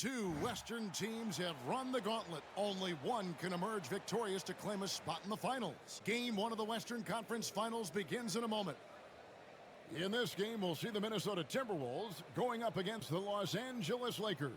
Two Western teams have run the gauntlet. Only one can emerge victorious to claim a spot in the finals. Game one of the Western Conference Finals begins in a moment. In this game, we'll see the Minnesota Timberwolves going up against the Los Angeles Lakers.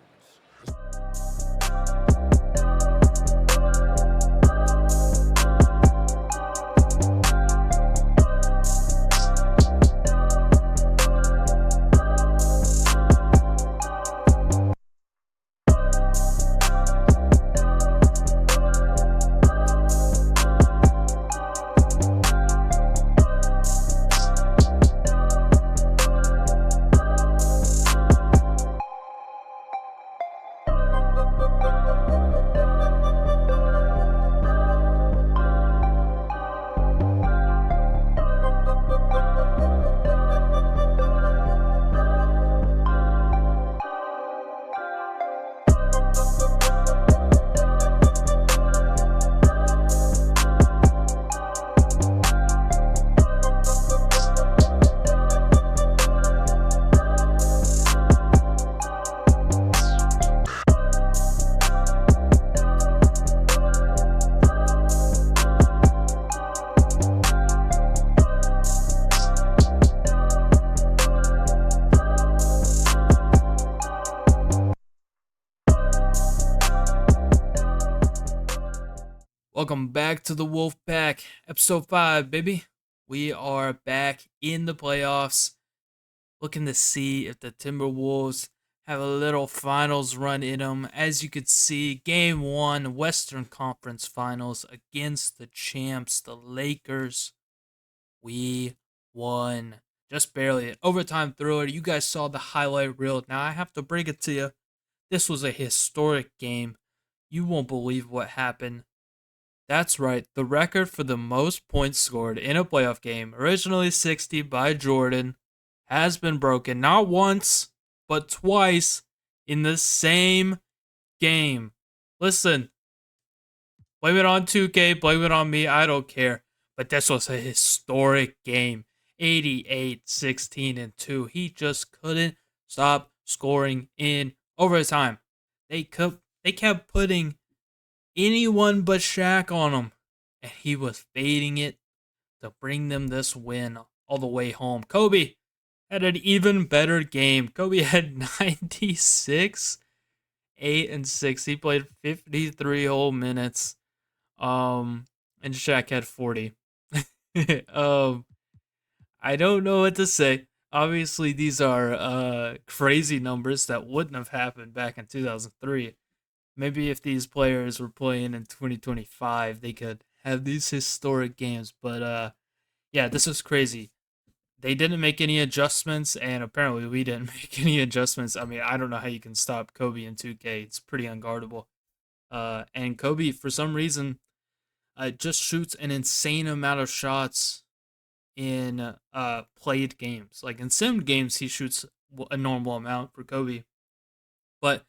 Welcome back to the Wolf Pack, episode 5, baby. We are back in the playoffs, looking to see if the Timberwolves have a little finals run in them. As you could see, game 1, Western Conference Finals against the champs, the Lakers. We won, just barely. An overtime thriller. You guys saw the highlight reel. Now I have to break it to you. This was a historic game. You won't believe what happened. That's right, the record for the most points scored in a playoff game, originally 60 by Jordan, has been broken not once, but twice in the same game. Listen, blame it on 2K, blame it on me, I don't care. But this was a historic game. 88, 16, and 2. He just couldn't stop scoring in overtime. They kept putting anyone but Shaq on him, and he was fading it to bring them this win all the way home. Kobe had an even better game. Kobe had 96, 8 and 6. He played 53 whole minutes. And Shaq had 40. I don't know what to say. Obviously, these are crazy numbers that wouldn't have happened back in 2003. Maybe if these players were playing in 2025, they could have these historic games. But yeah, this is crazy. They didn't make any adjustments, and apparently we didn't make any adjustments. I mean, I don't know how you can stop Kobe in 2K. It's pretty unguardable. And Kobe, for some reason, just shoots an insane amount of shots in played games. Like in sim games, he shoots a normal amount for Kobe. But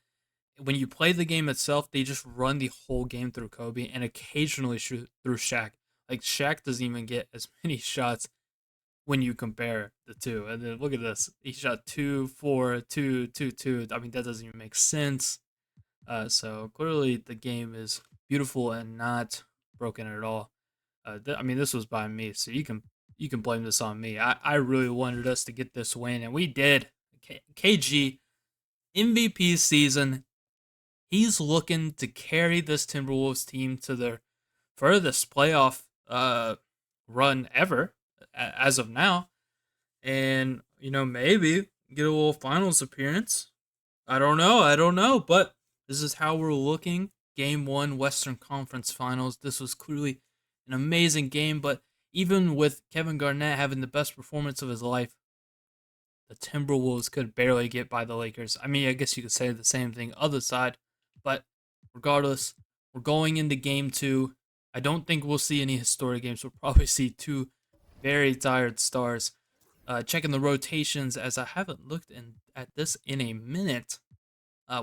when you play the game itself, they just run the whole game through Kobe and occasionally shoot through Shaq. Like, Shaq doesn't even get as many shots when you compare the two. And then look at this. He shot 2, 4, 2, 2, 2. I mean, that doesn't even make sense. So clearly the game is beautiful and not broken at all. I mean, this was by me, so you can blame this on me. I really wanted us to get this win, and we did. KG, MVP season. He's looking to carry this Timberwolves team to their furthest playoff run ever, as of now. And, maybe get a little finals appearance. I don't know. But this is how we're looking. Game 1, Western Conference Finals. This was clearly an amazing game. But even with Kevin Garnett having the best performance of his life, the Timberwolves could barely get by the Lakers. I mean, I guess you could say the same thing other side. But regardless, we're going into game 2. I don't think we'll see any historic games. We'll probably see 2 very tired stars. Checking the rotations, as I haven't looked at this in a minute.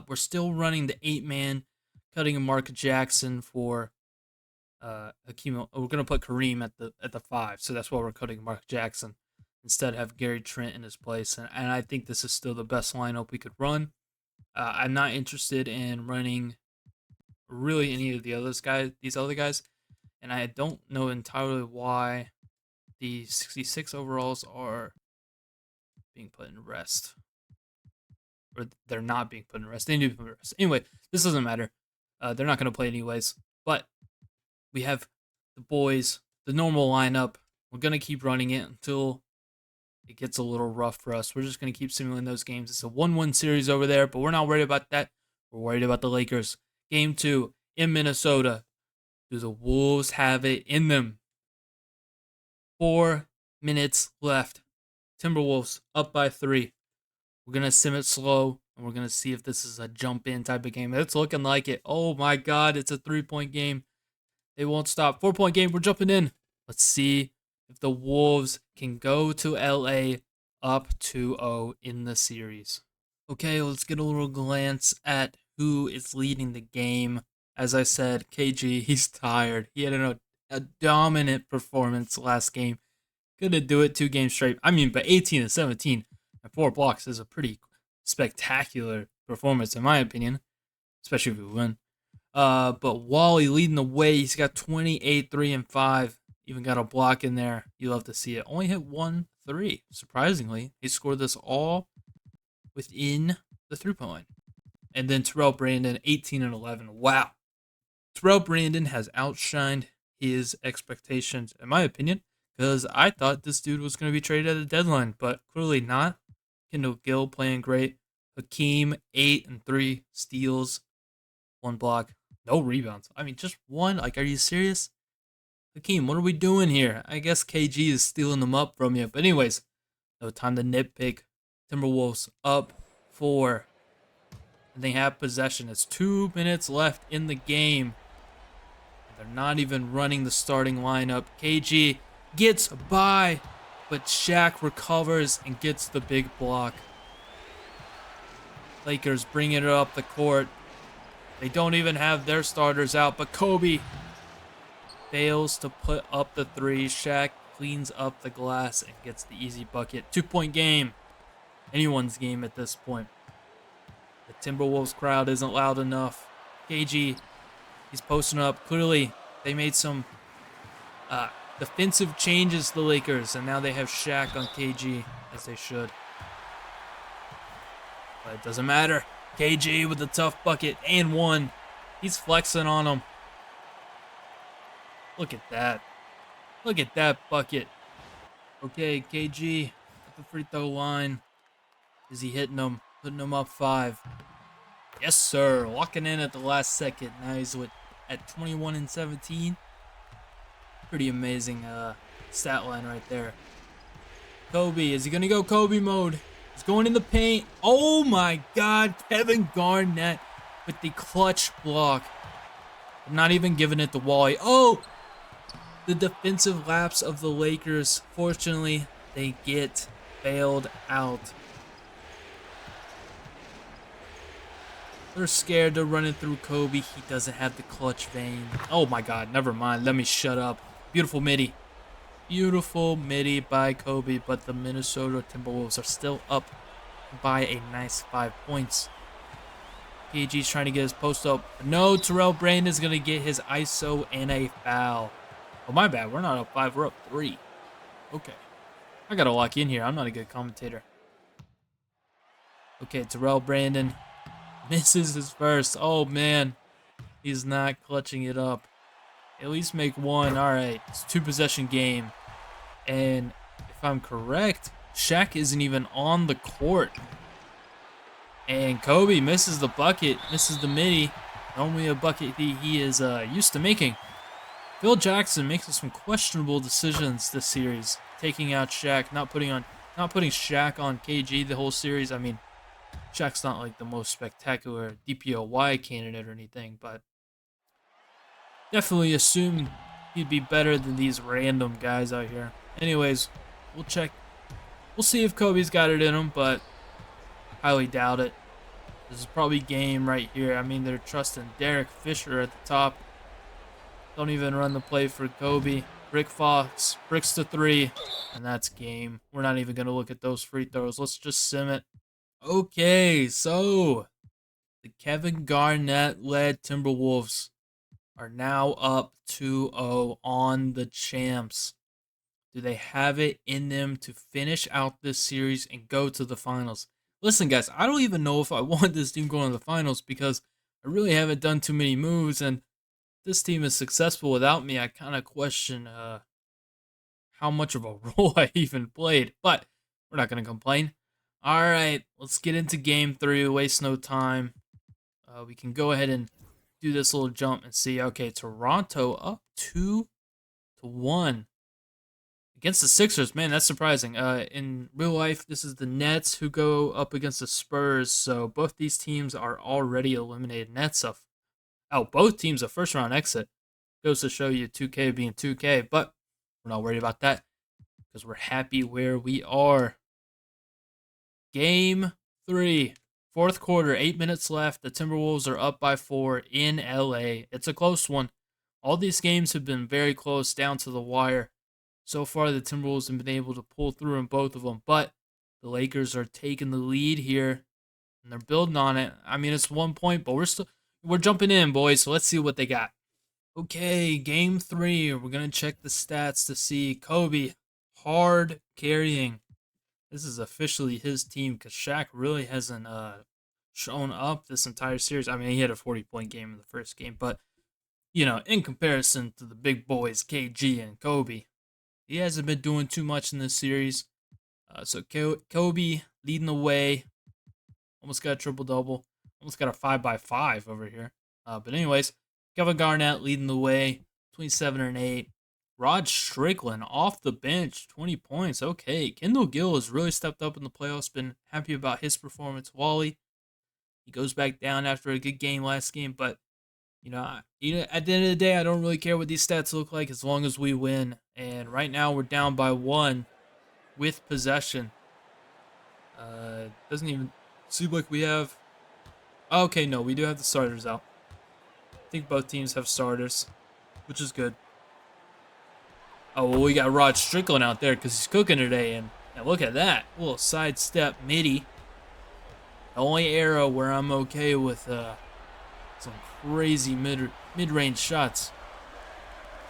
We're still running the 8-man, cutting Mark Jackson for Hakeem. We're gonna put Kareem at the 5, so that's why we're cutting Mark Jackson. Instead, have Gary Trent in his place, and I think this is still the best lineup we could run. I'm not interested in running really any of these other guys, and I don't know entirely why the 66 overalls are being put in rest, or they're not being put in rest. They need to be put in rest. Anyway, this doesn't matter. They're not going to play anyways. But we have the boys, the normal lineup. We're going to keep running it until it gets a little rough for us. We're just going to keep simulating those games. It's a 1-1 series over there, but we're not worried about that. We're worried about the Lakers. Game 2 in Minnesota. Do the Wolves have it in them? 4 minutes left. Timberwolves up by 3. We're going to sim it slow, and we're going to see if this is a jump in type of game. It's looking like it. Oh my God, it's a 3-point game. They won't stop. 4-point game. We're jumping in. Let's see if the Wolves can go to LA up 2-0 in the series. Okay, let's get a little glance at who is leading the game. As I said, KG, he's tired. He had a dominant performance last game. Gonna do it 2 games straight. I mean, but 18 and 17 and 4 blocks is a pretty spectacular performance, in my opinion, especially if we win. But Wally leading the way. He's got 28, 3, and 5. Even got a block in there. You love to see it. Only hit 1 3. Surprisingly, he scored this all within the 3-point line. And then Terrell Brandon, 18 and 11. Wow. Terrell Brandon has outshined his expectations, in my opinion, because I thought this dude was going to be traded at the deadline, but clearly not. Kendall Gill playing great. Hakeem, 8 and 3 steals, 1 block, no rebounds. I mean, just 1. Like, are you serious? Hakeem, what are we doing here? I guess KG is stealing them up from you. But anyways, no time to nitpick. Timberwolves up 4. And they have possession. It's 2 minutes left in the game. They're not even running the starting lineup. KG gets by, but Shaq recovers and gets the big block. Lakers bringing it up the court. They don't even have their starters out, but Kobe fails to put up the 3. Shaq cleans up the glass and gets the easy bucket. 2-point game. Anyone's game at this point. The Timberwolves crowd isn't loud enough. KG, he's posting up. Clearly, they made some defensive changes to the Lakers, and now they have Shaq on KG, as they should. But it doesn't matter. KG with a tough bucket and 1. He's flexing on him. Look at that. Look at that bucket. Okay, KG at the free throw line. Is he hitting them? Putting them up 5. Yes, sir. Locking in at the last second. Now he's at 21 and 17. Pretty amazing stat line right there. Kobe, is he going to go Kobe mode? He's going in the paint. Oh my God, Kevin Garnett with the clutch block. I'm not even giving it to Wally. Oh, the defensive lapse of the Lakers. Fortunately, they get bailed out. They're scared to run it through Kobe. He doesn't have the clutch vein. Oh my God, never mind. Let me shut up. Beautiful midi. Beautiful midi by Kobe, but the Minnesota Timberwolves are still up by a nice 5 points. KG's trying to get his post up. No, Terrell Brandon's going to get his ISO and a foul. Oh, my bad. We're not up 5. We're up 3. Okay. I got to lock in here. I'm not a good commentator. Okay, Terrell Brandon misses his first. Oh, man. He's not clutching it up. At least make 1. All right. It's a 2-possession game. And if I'm correct, Shaq isn't even on the court. And Kobe misses the bucket, misses the midi. Normally a bucket he is used to making. Phil Jackson making some questionable decisions this series. Taking out Shaq, not putting Shaq on KG the whole series. I mean, Shaq's not like the most spectacular DPOY candidate or anything, but definitely assume he'd be better than these random guys out here. Anyways, we'll check. We'll see if Kobe's got it in him, but highly doubt it. This is probably game right here. I mean, they're trusting Derek Fisher at the top. Don't even run the play for Kobe. Rick Fox bricks the 3, and that's game. We're not even going to look at those free throws. Let's just sim it. Okay, so The Kevin Garnett-led Timberwolves are now up 2-0 on the champs. Do they have it in them to finish out this series and go to the finals? Listen, guys, I don't even know if I want this team going to the finals because I really haven't done too many moves, and this team is successful without me. I kind of question how much of a role I even played, but we're not going to complain. All right, let's get into game 3. Waste no time. We can go ahead and do this little jump and see. Okay, Toronto up 2-1 against the Sixers. Man, that's surprising. In real life, this is the Nets who go up against the Spurs. So both these teams are already eliminated. Nets of both teams a first round exit. Goes to show you 2K being 2K, but we're not worried about that because we're happy where we are. Game 3. Fourth quarter, 8 minutes left. The Timberwolves are up by 4 in LA. It's a close one. All these games have been very close down to the wire. So far, the Timberwolves have been able to pull through in both of them, but the Lakers are taking the lead here, and they're building on it. I mean, it's 1 point, but we're jumping in, boys. So let's see what they got. Okay, game 3. We're gonna check the stats to see Kobe hard carrying. This is officially his team because Shaq really hasn't shown up this entire series. I mean, he had a 40-point game in the first game, but, in comparison to the big boys, KG and Kobe, he hasn't been doing too much in this series. So Kobe leading the way. Almost got a triple-double. Almost got a 5x5 over here. But anyways, Kevin Garnett leading the way, 27 and 8. Rod Strickland off the bench, 20 points. Okay, Kendall Gill has really stepped up in the playoffs. Been happy about his performance. Wally, he goes back down after a good game last game. But, at the end of the day, I don't really care what these stats look like as long as we win. And right now we're down by 1 with possession. Doesn't even seem like we have... Okay, no, we do have the starters out. I think both teams have starters, which is good. Oh, well, we got Rod Strickland out there because he's cooking today. And look at that. A little sidestep midi. The only era where I'm okay with some crazy mid-range shots.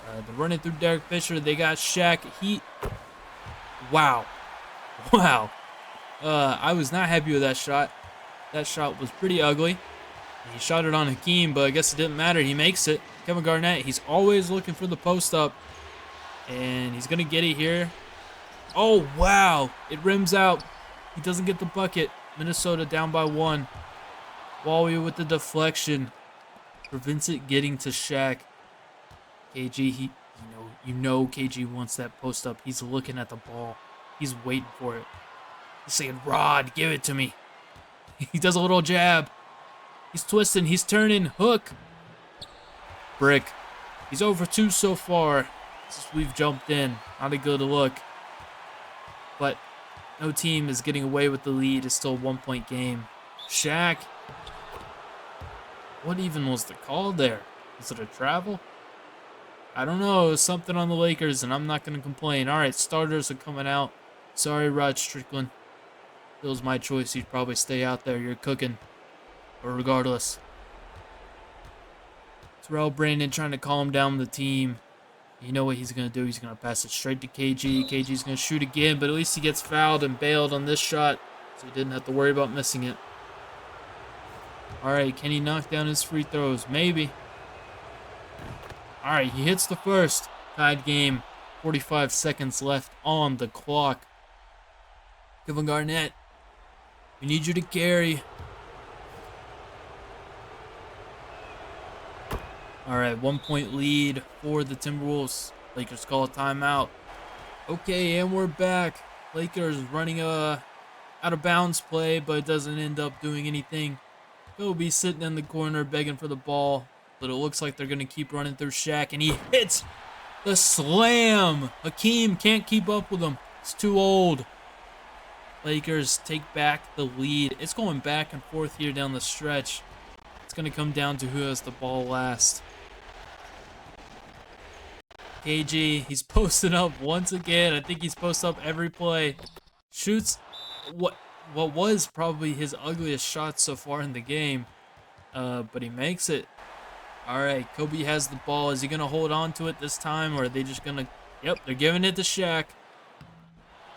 They're running through Derek Fisher. They got Shaq. Wow. I was not happy with that shot. That shot was pretty ugly. He shot it on Hakeem, but I guess it didn't matter. He makes it. Kevin Garnett, he's always looking for the post up. And he's going to get it here. Oh, wow. It rims out. He doesn't get the bucket. Minnesota down by 1. Wally with the deflection. Prevents it getting to Shaq. KG, KG wants that post up. He's looking at the ball. He's waiting for it. He's saying, Rod, give it to me. He does a little jab. He's twisting. He's turning. Hook. Brick. He's over 2 so far. Since we've jumped in. Not a good look. But no team is getting away with the lead. It's still a 1-point game. Shaq. What even was the call there? Was it a travel? I don't know. It was something on the Lakers, and I'm not going to complain. All right, starters are coming out. Sorry, Rod Strickland. If it was my choice, you'd probably stay out there. You're cooking. But regardless. Terrell Brandon trying to calm down the team. You know what he's going to do. He's going to pass it straight to KG. KG's going to shoot again, but at least he gets fouled and bailed on this shot, so he didn't have to worry about missing it. All right, can he knock down his free throws? Maybe. All right, he hits the first. Tied game. 45 seconds left on the clock. Kevin Garnett, we need you to carry. All right, 1-point lead for the Timberwolves. Lakers call a timeout. Okay, and we're back. Lakers running a out-of-bounds play, but it doesn't end up doing anything. Kobe sitting in the corner begging for the ball, but it looks like they're going to keep running through Shaq, and he hits the slam. Hakeem can't keep up with him. It's too old. Lakers take back the lead. It's going back and forth here down the stretch. It's going to come down to who has the ball last. KG, he's posted up once again. I think he's posted up every play. Shoots what was probably his ugliest shot so far in the game. but he makes it. All right, Kobe has the ball. Is he gonna hold on to it this time, or are they just gonna? Yep, they're giving it to Shaq.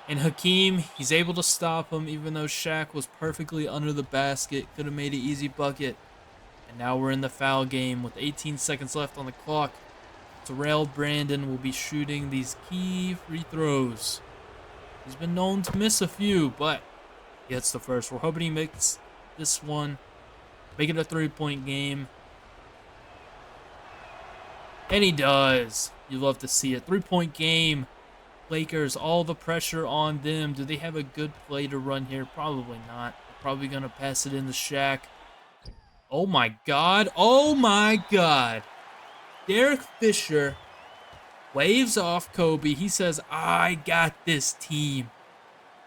And Hakeem, he's able to stop him, even though Shaq was perfectly under the basket. Could have made an easy bucket. And now we're in the foul game with 18 seconds left on the clock. Terrell Brandon will be shooting these key free throws. He's been known to miss a few, but he hits the first. We're hoping he makes this one, make it a 3-point game. And he does. You love to see it. 3-point game. Lakers, all the pressure on them. Do they have a good play to run here? Probably not. They're probably going to pass it in the Shaq. Oh my God. Oh my God. Derek Fisher waves off Kobe. He says, I got this team.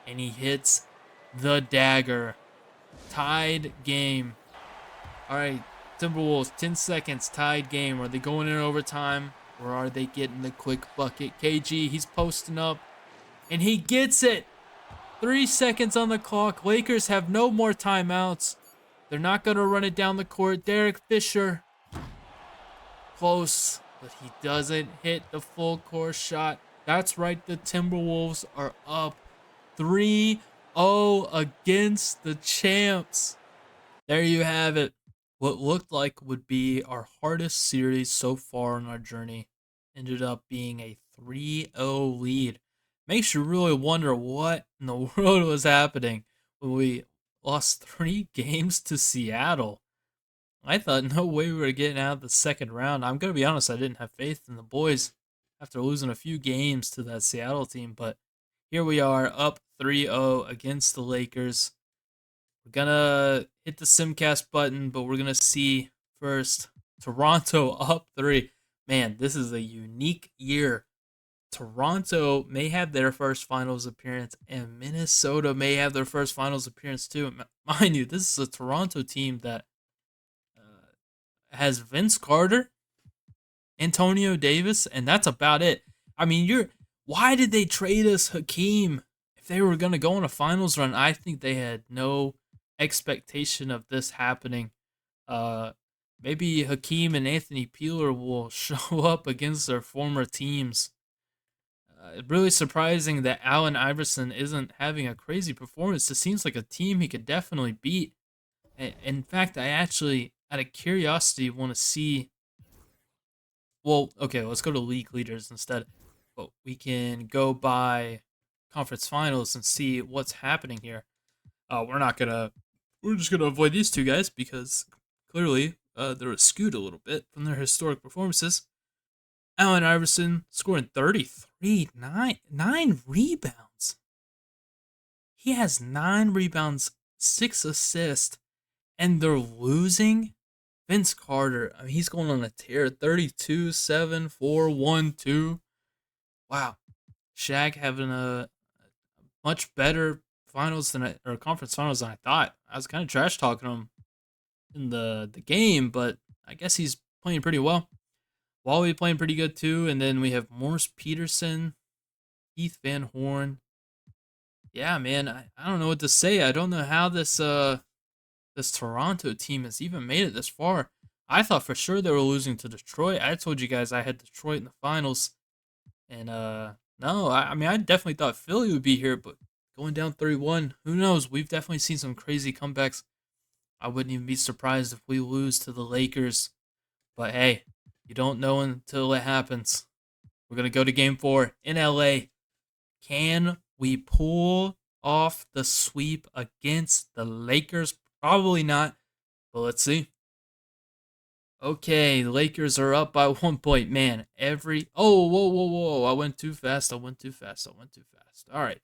And he hits the dagger. Tied game. All right, Timberwolves, 10 seconds, tied game. Are they going in overtime, or are they getting the quick bucket? KG, he's posting up, and he gets it. 3 seconds on the clock. Lakers have no more timeouts. They're not going to run it down the court. Derek Fisher, close, but he doesn't hit the full court shot. That's right, the Timberwolves are up 3-0 against the champs. There you have it. What looked like would be our hardest series so far in our journey ended up being a 3-0 lead. Makes you really wonder what in the world was happening when we lost 3 games to Seattle. I thought no way we were getting out of the second round. I'm going to be honest, I didn't have faith in the boys after losing a few games to that Seattle team, but here we are up 3-0 against the Lakers. We're gonna hit the Simcast button, but we're gonna see first Toronto up 3. Man, this is a unique year. Toronto may have their first finals appearance, and Minnesota may have their first finals appearance too. Mind you, this is a Toronto team that has Vince Carter, Antonio Davis, and that's about it. I mean, why did they trade us Hakeem? If they were gonna go on a finals run, I think they had no expectation of this happening. Maybe Hakeem and Anthony Peeler will show up against their former teams. Really surprising that Allen Iverson isn't having a crazy performance. It seems like a team he could definitely beat. In fact, I actually, out of curiosity, want to see. Well, okay, let's go to league leaders instead. But we can go by conference finals and see what's happening here. We're just gonna avoid these two guys because clearly they're skewed a little bit from their historic performances. Allen Iverson scoring 33, 9 rebounds. He has 9 rebounds, 6 assists, and they're losing. Vince Carter, I mean, he's going on a tear. 32, 7, 4, 1, 2. Wow. Shaq having a much better finals or conference finals than I thought. I was kind of trash talking him in the game, but I guess he's playing pretty well. Wally playing pretty good too, and then we have Morris Peterson, Keith Van Horn. Yeah, man, I don't know what to say. I don't know how this Toronto team has even made it this far. I thought for sure they were losing to Detroit. I told you guys I had Detroit in the finals, and no, I mean I definitely thought Philly would be here, but going down 3-1, who knows? We've definitely seen some crazy comebacks. I wouldn't even be surprised if we lose to the Lakers. But hey, you don't know until it happens. We're going to go to game 4 in LA. Can we pull off the sweep against the Lakers? Probably not, but let's see. Okay, the Lakers are up by 1 point. Man, Oh, whoa. I went too fast. All right.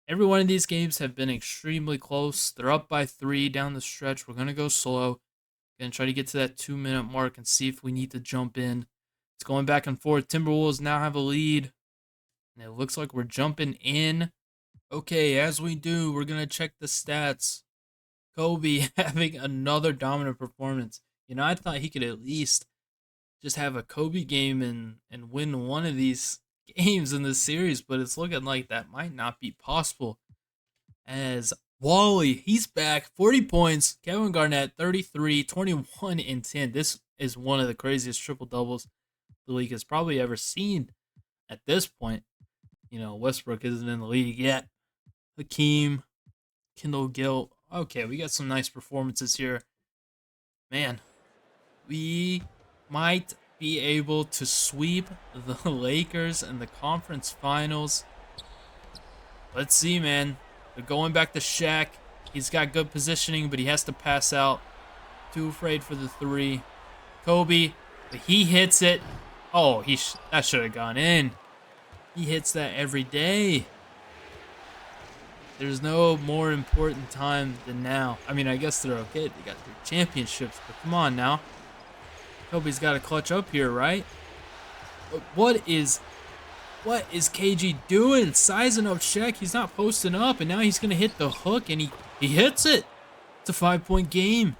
Every one of these games have been extremely close. They're up by 3 down the stretch. We're going to go slow. Going to try to get to that 2-minute mark and see if we need to jump in. It's going back and forth. Timberwolves now have a lead. And it looks like we're jumping in. Okay, as we do, we're going to check the stats. Kobe having another dominant performance. You know, I thought he could at least just have a Kobe game and win one of these games in this series, but it's looking like that might not be possible as Wally, he's back. 40 points. Kevin Garnett, 33, 21, and 10. This is one of the craziest triple doubles the league has probably ever seen at this point. You know, Westbrook isn't in the league yet. Hakeem, Kendall Gill. Okay, we got some nice performances here. Man, we might be able to sweep the Lakers in the conference finals. Let's see, man. They're going back to Shaq. He's got good positioning, but he has to pass out. Too afraid for the three. Kobe, but he hits it. Oh, that should have gone in. He hits that every day. There's no more important time than now. I mean, I guess they're okay. They got 3 championships, but come on now. Kobe's got to clutch up here, right? But what is KG doing? Sizing up Shaq. He's not posting up, and now he's going to hit the hook, and he hits it. It's a 5-point game.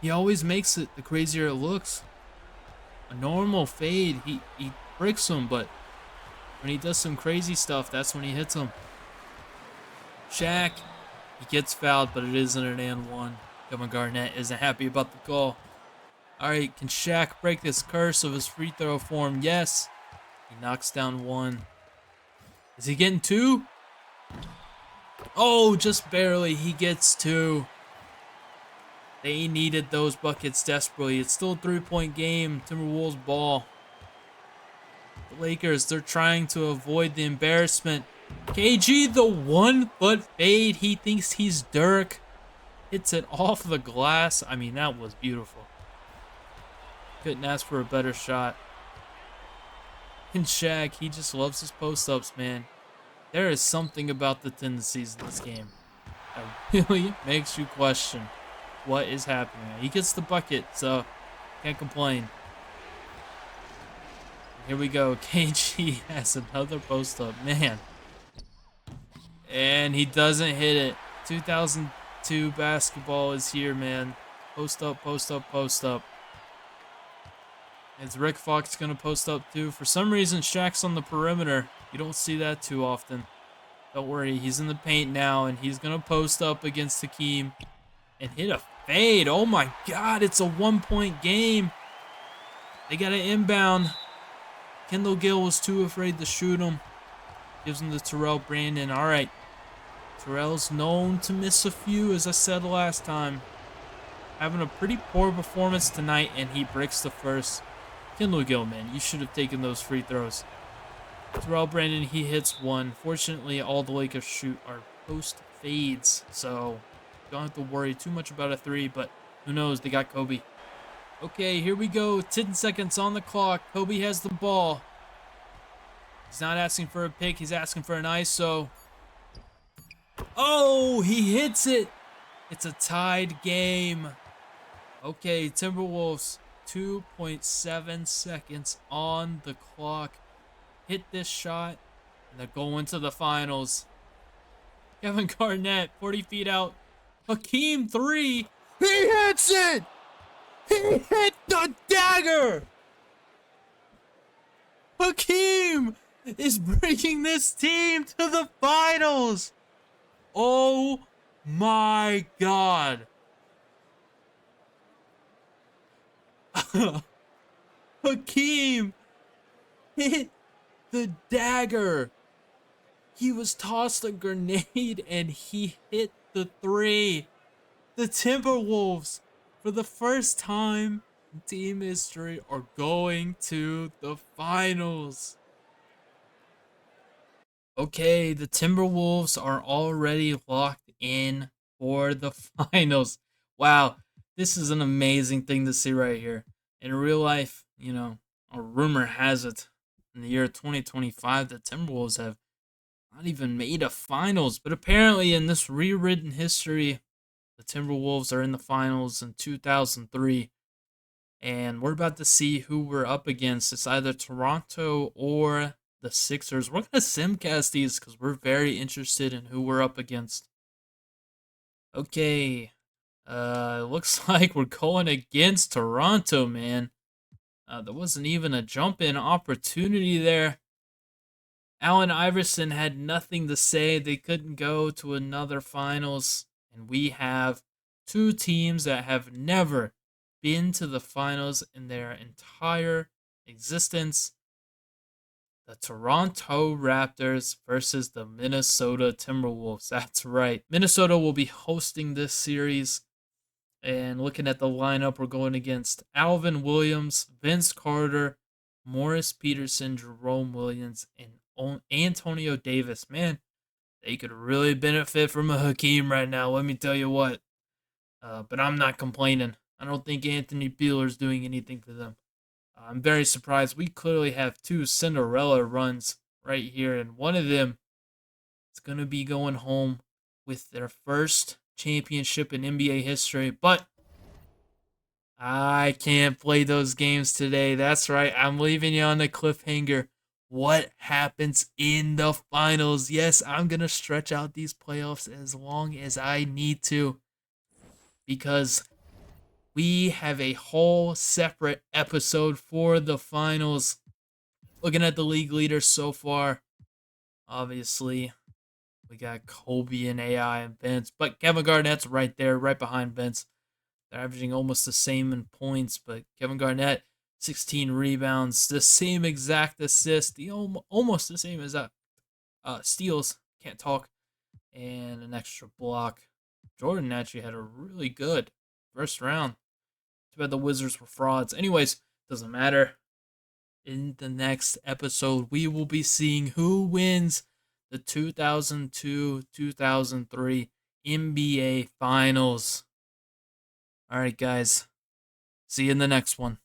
He always makes it the crazier it looks. A normal fade, he bricks him, but when he does some crazy stuff, that's when he hits him. Shaq, he gets fouled, but it isn't an and one. Kevin Garnett isn't happy about the call. All right, can Shaq break this curse of his free throw form? Yes. He knocks down one. Is he getting two? Oh, just barely. He gets two. They needed those buckets desperately. It's still a 3-point game. Timberwolves ball. The Lakers, they're trying to avoid the embarrassment. KG, the 1-foot fade. He thinks he's Dirk. Hits it off the glass. I mean, that was beautiful. Couldn't ask for a better shot. And Shaq, he just loves his post-ups, man. There is something about the tendencies in this game that really makes you question what is happening. He gets the bucket, so can't complain. Here we go. KG has another post-up, man. And he doesn't hit it. 2002 basketball is here, man. Post up, post up, post up. Is Rick Fox going to post up too? For some reason, Shaq's on the perimeter. You don't see that too often. Don't worry, he's in the paint now, and he's going to post up against Hakeem and hit a fade. Oh my God, it's a 1-point game. They got an inbound. Kendall Gill was too afraid to shoot him. Gives him to Terrell Brandon. All right. Terrell's known to miss a few, as I said last time. Having a pretty poor performance tonight, and he breaks the first. Kendall Gill, man, you should have taken those free throws. Terrell Brandon, he hits one. Fortunately, all the Lakers shoot are post fades, so don't have to worry too much about a three, but who knows? They got Kobe. Okay, here we go. 10 seconds on the clock. Kobe has the ball. He's not asking for a pick. He's asking for an ISO. Oh, he hits it. It's a tied game. Okay, Timberwolves, 2.7 seconds on the clock. Hit this shot, and they're going to the finals. Kevin Garnett, 40 feet out. Hakeem, 3. He hits it! He hit the dagger! Hakeem is bringing this team to the finals! Oh my God. Hakeem hit the dagger. He was tossed a grenade and he hit the 3. The Timberwolves, for the first time in team history, are going to the finals. Okay, the Timberwolves are already locked in for the finals. Wow, this is an amazing thing to see right here. In real life, you know, a rumor has it, in the year 2025, the Timberwolves have not even made a finals. But apparently in this rewritten history, the Timberwolves are in the finals in 2003. And we're about to see who we're up against. It's either Toronto or the Sixers. We're going to simcast these because we're very interested in who we're up against. Okay. Looks like we're going against Toronto, man. There wasn't even a jump-in opportunity there. Allen Iverson had nothing to say. They couldn't go to another finals. And we have two teams that have never been to the finals in their entire existence. The Toronto Raptors versus the Minnesota Timberwolves. That's right. Minnesota will be hosting this series. And looking at the lineup, we're going against Alvin Williams, Vince Carter, Morris Peterson, Jerome Williams, and Antonio Davis. Man, they could really benefit from a Hakeem right now. Let me tell you what. But I'm not complaining. I don't think Anthony Beeler's doing anything for them. I'm very surprised. We clearly have two Cinderella runs right here, and one of them is going to be going home with their first championship in NBA history. But I can't play those games today. That's right. I'm leaving you on a cliffhanger. What happens in the finals? Yes, I'm going to stretch out these playoffs as long as I need to because we have a whole separate episode for the finals. Looking at the league leaders so far, obviously, we got Kobe and AI and Vince, but Kevin Garnett's right there, right behind Vince. They're averaging almost the same in points, but Kevin Garnett, 16 rebounds, the same exact assist, almost the same as steals, can't talk, and an extra block. Jordan actually had a really good first round. Too bad the Wizards were frauds. Anyways, doesn't matter. In the next episode, we will be seeing who wins the 2002-2003 NBA Finals. All right, guys. See you in the next one.